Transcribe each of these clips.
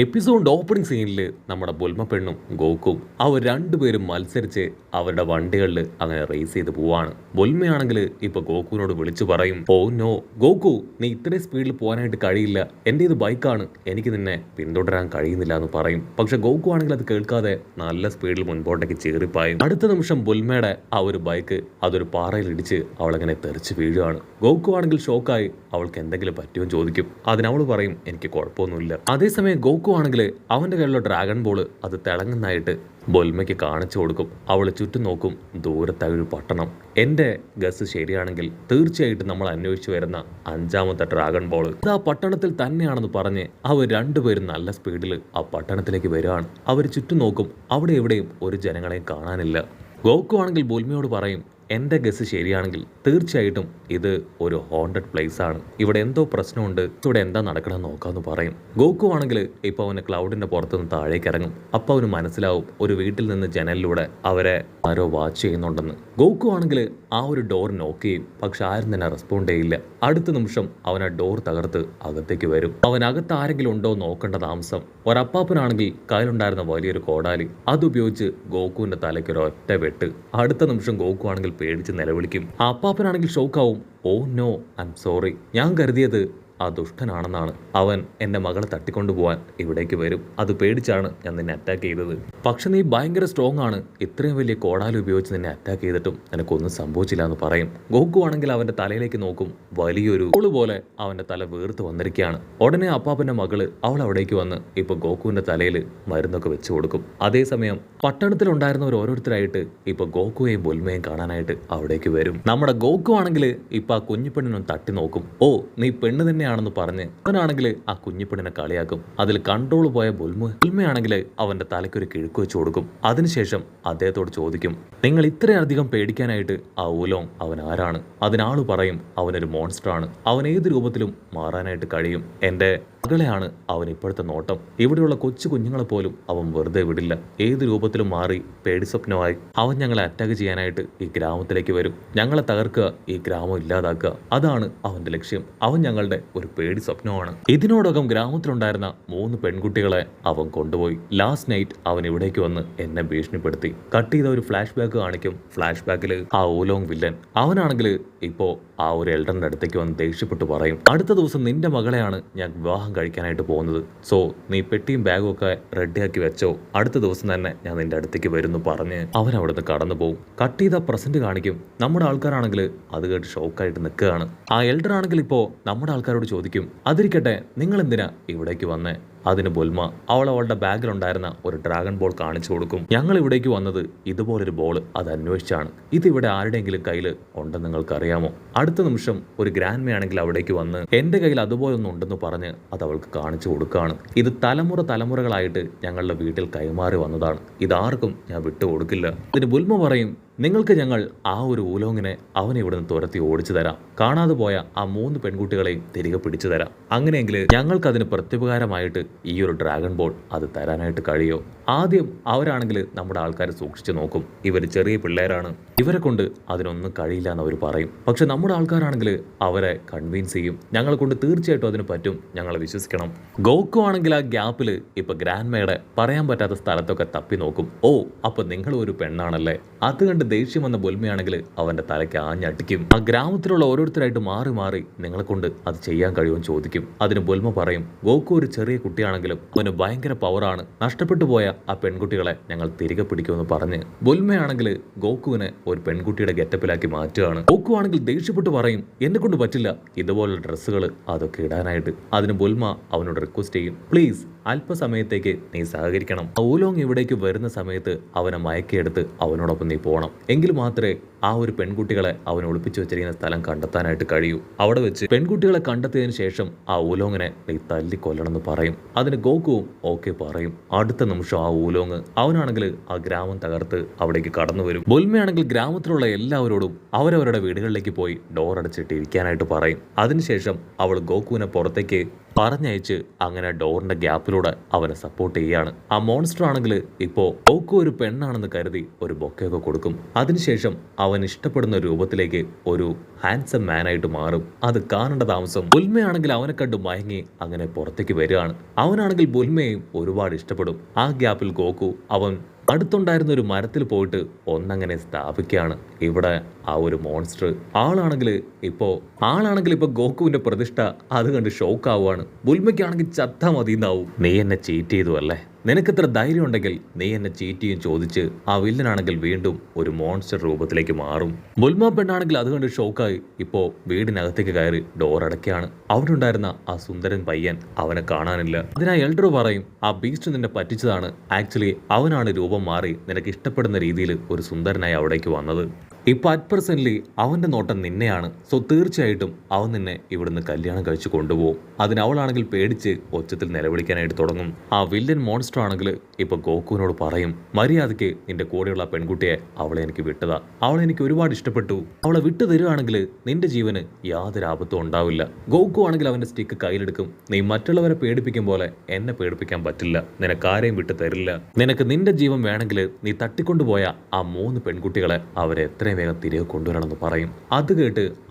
Episode opening സീനിൽ നമ്മുടെ ബുൽമ പെണ്ണും ഗോക്കും അവർ രണ്ടുപേരും മത്സരിച്ച് അവരുടെ വണ്ടികളിൽ അങ്ങനെ റേസ് ചെയ്ത് പോവാണ്. ബുൽമയാണെങ്കിൽ ഇപ്പൊ ഗോക്കുവിനോട് വിളിച്ചു പറയും, ഓ നോ ഗോക്കു, നീ ഇത്രയും സ്പീഡിൽ പോകാനായിട്ട് കഴിയില്ല, എൻ്റെ ഇത് ബൈക്കാണ്, എനിക്ക് നിന്നെ പിന്തുടരാൻ കഴിയുന്നില്ല എന്ന് പറയും. പക്ഷെ ഗോക്കു ആണെങ്കിൽ അത് കേൾക്കാതെ നല്ല സ്പീഡിൽ മുൻപോട്ടേക്ക് ചീറിപ്പായും. അടുത്ത നിമിഷം ബുൽമയുടെ ആ ഒരു ബൈക്ക് അതൊരു പാറയിൽ ഇടിച്ച് അവളങ്ങനെ തെറിച്ച് വീഴുകയാണ്. ഗോക്കു ആണെങ്കിൽ ഷോക്കായി അവൾക്ക് എന്തെങ്കിലും പറ്റുമോ ചോദിക്കും. അതിനവൾ പറയും, എനിക്ക് കുഴപ്പമൊന്നുമില്ല. അതേസമയം ഗോക്കു ആണെങ്കിൽ അവന്റെ കയ്യിലുള്ള ഡ്രാഗൺ ബോൾ അത് തിളങ്ങുന്നതായിട്ട് ബൊൽമയ്ക്ക് കാണിച്ചു കൊടുക്കും. അവൾ ചുറ്റും നോക്കും, ദൂരത്തായ ഒരു പട്ടണം. എൻ്റെ ഗസ് ശരിയാണെങ്കിൽ തീർച്ചയായിട്ടും നമ്മൾ അന്വേഷിച്ചു വരുന്ന 5ാമത്തെ ഡ്രാഗൺ ബോൾ ഇത് ആ പട്ടണത്തിൽ തന്നെയാണെന്ന് പറഞ്ഞ് അവർ രണ്ടുപേരും നല്ല സ്പീഡിൽ ആ പട്ടണത്തിലേക്ക് വരികയാണ്. അവർ ചുറ്റും നോക്കും, അവിടെ എവിടെയും ഒരു ജനങ്ങളെയും കാണാനില്ല. ഗോക്കു ആണെങ്കിൽ ബുൽമയോട് പറയും, എൻ്റെ ഗസ് ശരിയാണെങ്കിൽ തീർച്ചയായിട്ടും ഇത് ഒരു ഹോണ്ടഡ് പ്ലേസ് ആണ്, ഇവിടെ എന്തോ പ്രശ്നമുണ്ട്, ഇവിടെ എന്താ നടക്കണമെന്ന് നോക്കാമെന്ന് പറയും. ഗോക്കു ആണെങ്കിൽ ഇപ്പോൾ അവന് ക്ലൗഡിന്റെ പുറത്തുനിന്ന് താഴേക്ക് ഇറങ്ങും. അപ്പോൾ അവന് മനസ്സിലാവും ഒരു വീട്ടിൽ നിന്ന് ജനലിലൂടെ അവരെ ആരോ വാച്ച് ചെയ്യുന്നുണ്ടെന്ന്. ഗോക്കു ആണെങ്കിൽ ആ ഒരു ഡോർ നോക്ക് ചെയ്യും, പക്ഷെ ആരും തന്നെ റെസ്പോണ്ട് ചെയ്യില്ല. അടുത്ത നിമിഷം അവൻ ആ ഡോർ തകർത്ത് അകത്തേക്ക് വരും. അവൻ അകത്ത് ആരെങ്കിലും ഉണ്ടോ നോക്കേണ്ട താമസം ഒരപ്പാപ്പനാണെങ്കിൽ കയ്യിലുണ്ടായിരുന്ന വലിയൊരു കോടാലി അതുപയോഗിച്ച് ഗോക്കുവിന്റെ തലയ്ക്ക് ഒരു ഒറ്റ വെട്ട്. അടുത്ത നിമിഷം ഗോക്കു ആണെങ്കിൽ പേടിച്ച് നിലവിളിക്കും. ആ അപ്പാപ്പനാണെങ്കിൽ ഷോക്കാവും. Oh no, I'm sorry, ഞാൻ കരുതിയത് ആ ദുഷ്ടനാണെന്നാണ്. അവൻ എൻ്റെ മകളെ തട്ടിക്കൊണ്ടുപോകാൻ ഇവിടേക്ക് വരും, അത് പേടിച്ചാണ് ഞാൻ നിന്നെ അറ്റാക്ക് ചെയ്തത്. പക്ഷെ നീ ഭയങ്കര സ്ട്രോങ് ആണ്, ഇത്രയും വലിയ കോടാലി ഉപയോഗിച്ച് നിന്നെ അറ്റാക്ക് ചെയ്തിട്ടും നിനക്കൊന്നും സംഭവിച്ചില്ല എന്ന് പറയും. ഗോക്കു ആണെങ്കിൽ അവൻ്റെ തലയിലേക്ക് നോക്കും, വലിയൊരു ഹോള് പോലെ അവൻ്റെ തല വീർത്ത് വന്നിരിക്കുകയാണ്. ഉടനെ അപ്പാപ്പൻ്റെ മകള് അവൾ അവിടേക്ക് വന്ന് ഇപ്പൊ ഗോക്കുവിന്റെ തലയിൽ മരുന്നൊക്കെ വെച്ച് കൊടുക്കും. അതേസമയം പട്ടണത്തിലുണ്ടായിരുന്നവർ ഓരോരുത്തരായിട്ട് ഇപ്പൊ ഗോക്കുയെയും ബുൽമയെയും കാണാനായിട്ട് അവിടേക്ക് വരും. നമ്മുടെ ഗോക്കു ആണെങ്കിൽ ഇപ്പൊ ആ കുഞ്ഞിപ്പെണ്ണിനും തട്ടി നോക്കും. ഓ, നീ പെണ്ണ് തന്നെയാണെന്ന് പറഞ്ഞ് അവനാണെങ്കിൽ ആ കുഞ്ഞിപ്പെണ്ണിനെ കളിയാക്കും. അതിൽ കൺട്രോൾ പോയ ബുൽമയാണെങ്കിൽ അവന്റെ തലയ്ക്കൊരു കിഴുക്ക് വെച്ച് കൊടുക്കും. അതിനുശേഷം അദ്ദേഹത്തോട് ചോദിക്കും, നിങ്ങൾ ഇത്രയധികം പേടിക്കാനായിട്ട് ആ ഊലോങ് അവൻ ആരാണ്? അതിനാള് പറയും, അവനൊരു മോൺസ്റ്റർ ആണ്, അവൻ ഏത് രൂപത്തിലും മാറാനായിട്ട് കഴിയും. എൻ്റെ മകളെയാണ് അവൻ ഇപ്പോഴത്തെ നോട്ടം, ഇവിടെയുള്ള കൊച്ചു കുഞ്ഞുങ്ങളെ പോലും അവൻ വെറുതെ വിടില്ല, ഏത് രൂപത്തിലും മാറി പേടി സ്വപ്നമായി അവൻ ഞങ്ങളെ അറ്റാക്ക് ചെയ്യാനായിട്ട് ഈ ഗ്രാമത്തിലേക്ക് വരും, ഞങ്ങളെ തകർക്കുക, ഈ ഗ്രാമം ഇല്ലാതാക്കുക, അതാണ് അവന്റെ ലക്ഷ്യം. അവൻ ഞങ്ങളുടെ ഒരു പേടി സ്വപ്നമാണ്. ഇതിനോടകം ഗ്രാമത്തിലുണ്ടായിരുന്ന 3 പെൺകുട്ടികളെ അവൻ കൊണ്ടുപോയി. ലാസ്റ്റ് നൈറ്റ് അവൻ ഇവിടേക്ക് വന്ന് എന്നെ ഭീഷണിപ്പെടുത്തി. കട്ട് ചെയ്ത ഒരു ഫ്ലാഷ് ബാക്ക് കാണിക്കും. ഫ്ലാഷ് ബാക്കിൽ ആ ഊലോങ് വില്ലൻ അവനാണെങ്കിൽ ഇപ്പോ ആ ഒരു എൽഡറിന്റെ അടുത്തേക്ക് വന്ന് ദേഷ്യപ്പെട്ടു പറയും, അടുത്ത ദിവസം നിന്റെ മകളെയാണ് ഞാൻ വിവാഹം കഴിക്കാനായിട്ട് പോകുന്നത്, സോ നീ പെട്ടിയും ബാഗും ഒക്കെ റെഡിയാക്കി വെച്ചോ, അടുത്ത ദിവസം തന്നെ ഞാൻ നിന്റെ അടുത്തേക്ക് വരുന്നു പറഞ്ഞ് അവൻ അവിടുന്ന് കടന്നു പോകും. കട്ട് ചെയ്ത പ്രസന്റ് കാണിക്കും. നമ്മുടെ ആൾക്കാരാണെങ്കിൽ അത് കേട്ട് ഷോക്കായിട്ട് നിൽക്കുകയാണ്. ആ എൽഡർ ആണെങ്കിൽ ഇപ്പോ നമ്മുടെ ആൾക്കാരോട് ചോദിക്കും, അതിരിക്കട്ടെ നിങ്ങൾ എന്തിനാ ഇവിടേക്ക് വന്നേ? അതിന് ബുൽമ അവളുടെ ബാഗിലുണ്ടായിരുന്ന ഒരു ഡ്രാഗൺ ബോൾ കാണിച്ചു കൊടുക്കും. ഞങ്ങൾ ഇവിടേക്ക് വന്നത് ഇതുപോലൊരു ബോൾ അത് അന്വേഷിച്ചാണ്, ഇതിവിടെ ആരുടെയെങ്കിലും കയ്യിൽ ഉണ്ടെന്ന് നിങ്ങൾക്ക് അറിയാമോ? അടുത്ത നിമിഷം ഒരു ഗ്രാൻഡ് ആണെങ്കിൽ അവിടേക്ക് വന്ന് എൻ്റെ കയ്യിൽ അതുപോലെ ഒന്നും ഉണ്ടെന്ന് പറഞ്ഞ് അത് അവൾക്ക് കാണിച്ചു കൊടുക്കുകയാണ്. ഇത് തലമുറകളായിട്ട് ഞങ്ങളുടെ വീട്ടിൽ കൈമാറി വന്നതാണ്, ഇതാർക്കും ഞാൻ വിട്ടുകൊടുക്കില്ല. ഇതിന് ബുൽമ പറയും, നിങ്ങൾക്ക് ഞങ്ങൾ ആ ഒരു ഊലോങ്ങിനെ അവനെ ഇവിടുന്ന് തുരത്തി ഓടിച്ചു തരാം, കാണാതെ പോയ ആ 3 പെൺകുട്ടികളെയും തിരികെ പിടിച്ചു തരാം, അങ്ങനെയെങ്കിൽ ഞങ്ങൾക്ക് അതിന് പ്രത്യുപകാരമായിട്ട് ഈ ഒരു ഡ്രാഗൺ ബോൾ അത് തരാനായിട്ട് കഴിയോ? ആദ്യം അവരാണെങ്കിൽ നമ്മുടെ ആൾക്കാർ സൂക്ഷിച്ചു നോക്കും, ഇവർ ചെറിയ പിള്ളേരാണ്, ഇവരെ കൊണ്ട് അതിനൊന്നും കഴിയില്ല എന്ന് അവർ പറയും. പക്ഷെ നമ്മുടെ ആൾക്കാരാണെങ്കിൽ അവരെ കൺവിൻസ് ചെയ്യും, ഞങ്ങളെ കൊണ്ട് തീർച്ചയായിട്ടും അതിന് പറ്റും, ഞങ്ങളെ വിശ്വസിക്കണം. ഗോക്കു ആണെങ്കിൽ ആ ഗ്യാപ്പിൽ ഇപ്പൊ ഗ്രാൻഡ്മയുടെ പറയാൻ പറ്റാത്ത സ്ഥലത്തൊക്കെ തപ്പി നോക്കും. ഓ, അപ്പൊ നിങ്ങൾ ഒരു പെണ്ണാണല്ലേ? അത് കണ്ട് ദേഷ്യം വന്ന ബുൽമയാണെങ്കിൽ അവന്റെ തലയ്ക്ക് ആഞ്ഞടിക്കും. ആ ഗ്രാമത്തിലുള്ള ഓരോരുത്തരായിട്ട് മാറി നിങ്ങളെ കൊണ്ട് അത് ചെയ്യാൻ കഴിയുമെന്ന് ചോദിക്കും. അതിന് ബുൽമ പറയും, ഗോക്കു ഒരു ചെറിയ കുട്ടിയാണെങ്കിലും അവന് ഭയങ്കര പവറാണ്, നഷ്ടപ്പെട്ടു പോയ ആ പെൺകുട്ടികളെ ഞങ്ങൾ തിരികെ പിടിക്കുമെന്ന് പറഞ്ഞ് ബുൽമയാണെങ്കിൽ ഗോക്കുവിനെ ഒരു പെൺകുട്ടിയുടെ ഗെറ്റപ്പിലാക്കി മാറ്റുകയാണ്. ഗോക്കു ആണെങ്കിൽ ദേഷ്യപ്പെട്ട് പറയും, എന്നെ കൊണ്ട് പറ്റില്ല ഇതുപോലുള്ള ഡ്രസ്സുകൾ അതൊക്കെ ഇടാനായിട്ട്. അതിന് ബുൽമ അവനോട് റിക്വസ്റ്റ് ചെയ്യും, പ്ലീസ് അല്പസമയത്തേക്ക് നീ സഹകരിക്കണം, ഊലോങ് ഇവിടേക്ക് വരുന്ന സമയത്ത് അവനെ മയക്കിയെടുത്ത് അവനോടൊപ്പം നീ പോകണം, എങ്കിൽ മാത്രമേ ആ ഒരു പെൺകുട്ടികളെ അവൻ ഒളിപ്പിച്ചു വെച്ചിരിക്കുന്ന സ്ഥലം കണ്ടെത്താനായിട്ട് കഴിയൂ. അവിടെ വെച്ച് പെൺകുട്ടികളെ കണ്ടെത്തിയതിനു ശേഷം ആ ഊലോങ്ങിനെ നീ തല്ലിക്കൊല്ലണമെന്ന് പറയും. അതിന് ഗോക്കുവും ഓക്കെ പറയും. അടുത്ത നിമിഷം ആ ഊലോങ് അവനാണെങ്കിൽ ആ ഗ്രാമം തകർത്ത് അവിടേക്ക് കടന്നു വരും. ബുൽമയാണെങ്കിൽ ഗ്രാമത്തിലുള്ള എല്ലാവരോടും അവരവരുടെ വീടുകളിലേക്ക് പോയി ഡോർ അടച്ചിട്ട് ഇരിക്കാനായിട്ട് പറയും. അതിനുശേഷം അവൾ ഗോക്കുവിനെ പുറത്തേക്ക് പറഞ്ഞയച്ച് അങ്ങനെ ഡോറിന്റെ ഗ്യാപ്പിലൂടെ അവനെ സപ്പോർട്ട് ചെയ്യാണ്. ആ മോൺസ്റ്റർ ആണെങ്കിൽ ഇപ്പോ ഗോക്കു ഒരു പെണ്ണാണെന്ന് കരുതി ഒരു ബൊക്കെയൊക്കെ കൊടുക്കും. അതിനുശേഷം അവൻ ഇഷ്ടപ്പെടുന്ന രൂപത്തിലേക്ക് ഒരു ഹാൻസം മാനായിട്ട് മാറും. അത് കാണേണ്ട താമസം ബുൽമയാണെങ്കിൽ അവനെ കണ്ട് മയങ്ങി അങ്ങനെ പുറത്തേക്ക് വരികയാണ്. അവനാണെങ്കിൽ ബുൽമയെയും ഒരുപാട് ഇഷ്ടപ്പെടും. ആ ഗ്യാപ്പിൽ ഗോക്കു അവൻ അടുത്തുണ്ടായിരുന്ന ഒരു മരത്തിൽ പോയിട്ട് ഒന്നങ്ങനെ സ്ഥാപിക്കുകയാണ്. ഇവിടെ ആ ഒരു മോൺസ്റ്റർ ആളാണെങ്കിൽ ഇപ്പോ ഗോകുവിന്റെ പ്രതിഷ്ഠ അത് കണ്ട് ഷോക്ക് ആവുകയാണ്. ബുൽമയ്ക്കാണെങ്കിൽ ചത്താ മതി എന്നാവും. നീ എന്നെ ചീറ്റ് ചെയ്തു അല്ലേ, നിനക്കിത്ര ധൈര്യം ഉണ്ടെങ്കിൽ നീ എന്നെ ചീറ്റ് ചെയ്യും ചോദിച്ച് ആ വില്ലനാണെങ്കിൽ വീണ്ടും ഒരു മോൺസ്റ്റർ രൂപത്തിലേക്ക് മാറും. ബുൽമ പെണ്ണാണെങ്കിൽ അത് കണ്ട് ഷോക്കായി ഇപ്പോ വീടിനകത്തേക്ക് കയറി ഡോർ അടയ്ക്കുകയാണ്. അവിടെ ഉണ്ടായിരുന്ന ആ സുന്ദരൻ പയ്യൻ അവനെ കാണാനില്ല. അതിനാ എൽഡർ പറയും, ആ ബീസ്റ്റ് നിന്നെ പറ്റിച്ചതാണ്. ആക്ച്വലി അവനാണ് രൂപം മാറി നിനക്ക് ഇഷ്ടപ്പെടുന്ന രീതിയിൽ ഒരു സുന്ദരനായി അവിടേക്ക് വന്നത്. ഇപ്പൊ അറ്റ് പ്രസന്റ്ലി അവന്റെ നോട്ടം നിന്നെയാണ്. സോ തീർച്ചയായിട്ടും അവൻ നിന്നെ ഇവിടുന്ന് കല്യാണം കഴിച്ച് കൊണ്ടുപോകും. അതിന് അവളാണെങ്കിൽ പേടിച്ച് ഒച്ചത്തിൽ നിലവിളിക്കാനായിട്ട് തുടങ്ങും. ആ വില്ലൻ മോൺസ്റ്റർ ആണെങ്കിൽ ഇപ്പൊ ഗോകുവിനോട് പറയും, മര്യാദയ്ക്ക് നിന്റെ കൂടെയുള്ള പെൺകുട്ടിയെ അവളെ എനിക്ക് വിട്ടതാ. അവളെ എനിക്ക് ഒരുപാട് ഇഷ്ടപ്പെട്ടു. അവളെ വിട്ടു തരുവാണെങ്കിൽ നിന്റെ ജീവന് യാതൊരു ആപത്തും ഉണ്ടാവില്ല. ഗോകു ആണെങ്കിൽ അവന്റെ സ്റ്റിക്ക് കയ്യിലെടുക്കും. നീ മറ്റുള്ളവരെ പേടിപ്പിക്കും പോലെ എന്നെ പേടിപ്പിക്കാൻ പറ്റില്ല. നിനക്കാരെയും വിട്ടു തരില്ല. നിനക്ക് നിന്റെ ജീവൻ വേണമെങ്കിൽ നീ തട്ടിക്കൊണ്ടുപോയ ആ 3 പെൺകുട്ടികളെ അവരെ എത്രയും വേഗം തിരികെ കൊണ്ടുവരണമെന്ന് പറയും. അത് കേട്ട്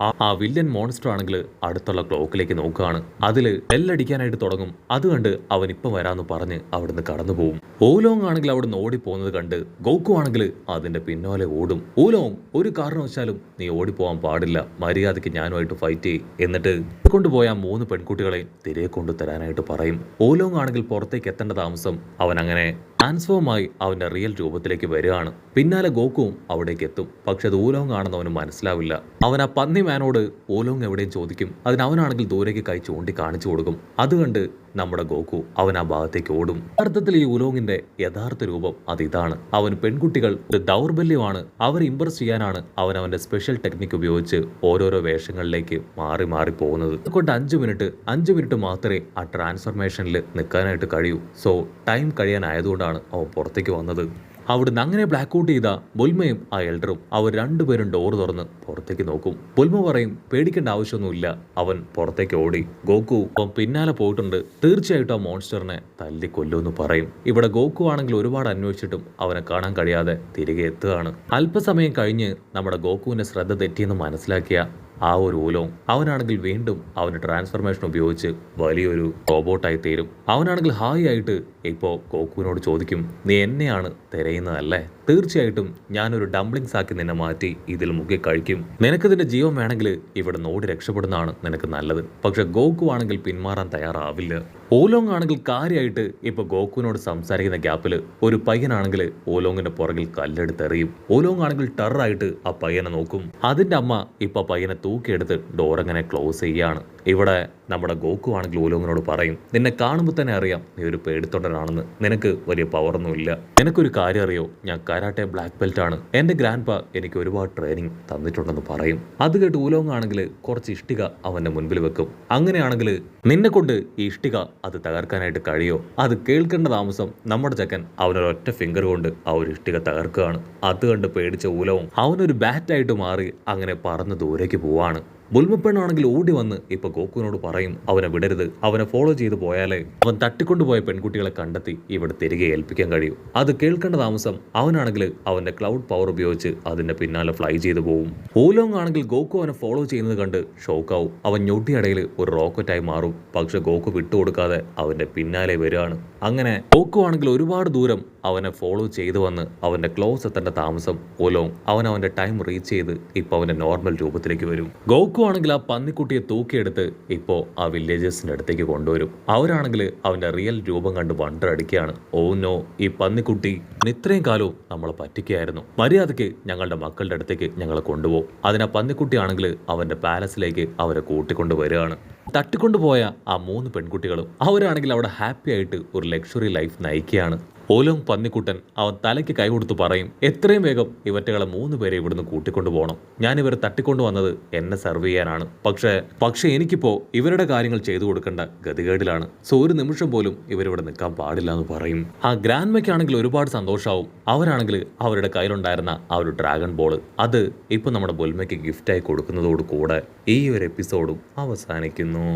ആ വില്ലൻ മോൺസ്റ്റർ ആണെങ്കിൽ അടുത്തുള്ള ക്ലോക്കിലേക്ക് നോക്കുകയാണ്. അതില് ബെല്ലടിക്കാനായിട്ട് തുടങ്ങും. അത് കണ്ട് അവൻ ഇപ്പം വരാന്ന് പറഞ്ഞ് അവിടുന്ന് കടന്നു പോകും. ഓലോങ് ആണെങ്കിൽ അവിടുന്ന് ഓടിപ്പോകുന്നത് കണ്ട് ഗോകു ആണെങ്കിൽ അതിന്റെ പിന്നാലെ ഓടും. ഓലോങ്, ഒരു കാരണവശാലും നീ ഓടിപ്പോവാൻ പാടില്ല. മര്യാദയ്ക്ക് ഞാനുമായിട്ട് ഫൈറ്റ് ചെയ്യും. എന്നിട്ട് കൊണ്ടുപോയ 3 പെൺകുട്ടികളെ തിരികെ കൊണ്ടുതരാനായിട്ട് പറയും. ഓലോങ് ആണെങ്കിൽ പുറത്തേക്ക് എത്തേണ്ട താമസം അവൻ അങ്ങനെ ട്രാൻസ്ഫോമായി അവന്റെ റിയൽ രൂപത്തിലേക്ക് വരികയാണ്. പിന്നാലെ ഗോകുവും അവിടേക്ക് എത്തും. പക്ഷെ അത് ഊലോങ് ആണെന്ന് അവന് മനസ്സിലാവില്ല. അവൻ ആ പന്നി മാനോട് ഊലോങ് എവിടെയും ചോദിക്കും. അതിനവനാണെങ്കിൽ ദൂരേക്ക് കൈ ചൂണ്ടി കാണിച്ചു കൊടുക്കും. അത് കണ്ട് നമ്മുടെ ഗോകു അവൻ ആ ഭാഗത്തേക്ക് ഓടും. യഥാർത്ഥത്തിൽ ഈ ഊലോങ്ങിന്റെ യഥാർത്ഥ രൂപം അതിതാണ്. അവൻ പെൺകുട്ടികൾ ഒരു ദൗർബല്യമാണ്. അവരെ ഇംപ്രസ് ചെയ്യാനാണ് അവൻ അവന്റെ സ്പെഷ്യൽ ടെക്നിക്ക് ഉപയോഗിച്ച് ഓരോരോ വേഷങ്ങളിലേക്ക് മാറി മാറി പോകുന്നത്. അതുകൊണ്ട് 5 മിനിറ്റ് മാത്രമേ ആ ട്രാൻസ്ഫർമേഷനിൽ നിൽക്കാനായിട്ട് കഴിയൂ. സോ ടൈം കഴിയാനായതുകൊണ്ടാണ് അവൻ പുറത്തേക്ക് വന്നത്. അവിടുന്ന് അങ്ങനെ ബ്ലാക്ക് ഔട്ട് ചെയ്ത ബുൽമയും ആ എൽഡറും അവർ രണ്ടുപേരും ഡോർ തുറന്ന് പുറത്തേക്ക് നോക്കും. ബുൽമ പറയും, പേടിക്കേണ്ട ആവശ്യമൊന്നുമില്ല. അവൻ പുറത്തേക്ക് ഓടി. ഗോകു അവൻ പിന്നാലെ പോയിട്ടുണ്ട്. തീർച്ചയായിട്ടും ആ മോൺസ്റ്ററിനെ തല്ലി കൊല്ലുമെന്ന് പറയും. ഇവിടെ ഗോകു ആണെങ്കിൽ ഒരുപാട് അന്വേഷിച്ചിട്ടും അവനെ കാണാൻ കഴിയാതെ തിരികെ എത്തുകയാണ്. അല്പസമയം കഴിഞ്ഞ് നമ്മുടെ ഗോകുവിന്റെ ശ്രദ്ധ തെറ്റിയെന്ന് മനസ്സിലാക്കിയ ആ ഒരു ഊലോങ് അവനാണെങ്കിൽ വീണ്ടും അവന്റെ ട്രാൻസ്ഫർമേഷൻ ഉപയോഗിച്ച് വലിയൊരു റോബോട്ടായി തീരും. അവനാണെങ്കിൽ ഹായ് ആയിട്ട് ഇപ്പോൾ ഗോകുവിനോട് ചോദിക്കും, നീ എന്നെയാണ് തിരയുന്നതല്ലേ? തീർച്ചയായിട്ടും ഞാനൊരു ഡംപ്ലിങ്സ് ആക്കി നിന്നെ മാറ്റി ഇതിൽ മുക്കി കഴിക്കും. നിനക്കിതിന്റെ ജീവൻ വേണമെങ്കിൽ ഇവിടെ ഓടി രക്ഷപ്പെടുന്നതാണ് നിനക്ക് നല്ലത്. പക്ഷെ ഗോകു ആണെങ്കിൽ പിന്മാറാൻ തയ്യാറാവില്ല. ഓലോങ് ആണെങ്കിൽ കാര്യമായിട്ട് ഇപ്പൊ ഗോകുവിനോട് സംസാരിക്കുന്ന ഗ്യാപ്പിൽ ഒരു പയ്യനാണെങ്കിൽ ഓലോങ്ങിന്റെ പുറകിൽ കല്ലെടുത്തെറിയും. ഓലോങ് ആണെങ്കിൽ ടെററായിട്ട് ആ പയ്യനെ നോക്കും. അതിന്റെ അമ്മ ഇപ്പൊ പയ്യനെ തൂക്കിയെടുത്ത് ഡോറങ്ങനെ ക്ലോസ് ചെയ്യാണ്. ഇവിടെ നമ്മുടെ ഗോകു ആണെങ്കിൽ ഓലോങ്ങിനോട് പറയും, നിന്നെ കാണുമ്പോൾ തന്നെ അറിയാം നീ ഒരു പേടിത്തൊണ്ടനാണെന്ന്. നിനക്ക് വലിയ പവറൊന്നുമില്ല. നിനക്കൊരു കാര്യം അറിയോ, ഞാൻ കരാട്ടെ ബ്ലാക്ക് ബെൽറ്റ് ആണ്. എന്റെ ഗ്രാൻഡ് പാ എനിക്ക് ഒരുപാട് ട്രെയിനിങ് തന്നിട്ടുണ്ടെന്ന് പറയും. അത് കേട്ട് ഊലോങ് ആണെങ്കിൽ കുറച്ച് ഇഷ്ടിക അവന്റെ മുൻപിൽ വെക്കും. അങ്ങനെയാണെങ്കിൽ നിന്നെ കൊണ്ട് ഈ ഇഷ്ടിക അത് തകർക്കാനായിട്ട് കഴിയോ? അത് കേൾക്കേണ്ട താമസം നമ്മുടെ ചക്കൻ അവനൊരൊറ്റ ഫിംഗർ കൊണ്ട് ആ ഒരു ഇഷ്ടിക തകർക്കുകയാണ്. അത് കണ്ട് പേടിച്ച ഊലോങ് അവനൊരു ബാറ്റായിട്ട് മാറി അങ്ങനെ പറന്ന് ദൂരേക്ക് പോവാണ്. ബുൽമപ്പെണ്ണാണെങ്കിൽ ഓടി വന്ന് ഇപ്പൊ ഗോകുവിനോട് പറയും, അവനെ വിടരുത്. അവനെ ഫോളോ ചെയ്ത് പോയാലേ അവൻ തട്ടിക്കൊണ്ടുപോയ പെൺകുട്ടികളെ കണ്ടെത്തി ഇവിടെ തിരികെ ഏൽപ്പിക്കാൻ കഴിയൂ. അത് കേൾക്കേണ്ട താമസം അവനാണെങ്കിൽ അവന്റെ ക്ലൗഡ് പവർ ഉപയോഗിച്ച് അതിന്റെ പിന്നാലെ ഫ്ലൈ ചെയ്തു പോകും. ഓലോങ് ആണെങ്കിൽ ഗോകു അവനെ ഫോളോ ചെയ്യുന്നത് കണ്ട് ഷോക്കാവും. അവൻ ഞൊട്ടിയടയിൽ ഒരു റോക്കറ്റായി മാറും. പക്ഷെ ഗോകു വിട്ടുകൊടുക്കാതെ അവന്റെ പിന്നാലെ വരികയാണ്. അങ്ങനെ ഗോകു ആണെങ്കിൽ ഒരുപാട് ദൂരം അവനെ ഫോളോ ചെയ്തു വന്ന് അവന്റെ ക്ലോസ് എത്തേണ്ട താമസം ഓലോങ് അവന്റെ ടൈം റീച്ച് ചെയ്ത് ഇപ്പൊ അവന്റെ നോർമൽ രൂപത്തിലേക്ക് വരും. ഗോകു ആണെങ്കിൽ ആ പന്നിക്കുട്ടിയെ തൂക്കിയെടുത്ത് ഇപ്പോ ആ വില്ലേജേഴ്സിന്റെ അടുത്തേക്ക് കൊണ്ടുവരും. അവരാണെങ്കിൽ അവന്റെ റിയൽ രൂപം കണ്ട് വണ്ടടിക്കുകയാണ്. ഓ നോ, ഈ പന്നിക്കുട്ടി ഇത്രയും കാലവും നമ്മളെ പറ്റിക്കുകയായിരുന്നു. മര്യാദയ്ക്ക് ഞങ്ങളുടെ മക്കളുടെ അടുത്തേക്ക് ഞങ്ങളെ കൊണ്ടുപോകും. അതിനാ പന്നിക്കുട്ടി ആണെങ്കിൽ അവന്റെ പാലസിലേക്ക് അവരെ കൂട്ടിക്കൊണ്ട് വരികയാണ്. തട്ടിക്കൊണ്ടുപോയ ആ 3 പെൺകുട്ടികളും അവരാണെങ്കിൽ അവിടെ ഹാപ്പി ആയിട്ട് ഒരു ലക്ഷറി ലൈഫ് നയിക്കുകയാണ്. ഓലോങ് പന്നിക്കുട്ടൻ അവൻ തലയ്ക്ക് കൈ കൊടുത്തു പറയും, എത്രയും വേഗം ഇവറ്റകളെ 3 പേരെ ഇവിടുന്ന് കൂട്ടിക്കൊണ്ടു പോകണം. ഞാൻ ഇവരെ തട്ടിക്കൊണ്ടു വന്നത് എന്നെ സെർവ് ചെയ്യാനാണ്. പക്ഷേ എനിക്കിപ്പോ ഇവരുടെ കാര്യങ്ങൾ ചെയ്തു കൊടുക്കേണ്ട ഗതികേടിലാണ്. സോ ഒരു നിമിഷം പോലും ഇവരിവിടെ നിൽക്കാൻ പാടില്ല എന്ന് പറയും. ആ ഗ്രാൻഡ്മയ്ക്കാണെങ്കിൽ ഒരുപാട് സന്തോഷമാവും. അവരാണെങ്കിൽ അവരുടെ കയ്യിലുണ്ടായിരുന്ന ആ ഒരു ഡ്രാഗൺ ബോൾ അത് ഇപ്പൊ നമ്മുടെ ബുൽമയ്ക്ക് ഗിഫ്റ്റായി കൊടുക്കുന്നതോട് കൂടെ ഈ ഒരു എപ്പിസോഡും അവസാനിക്കുന്നു.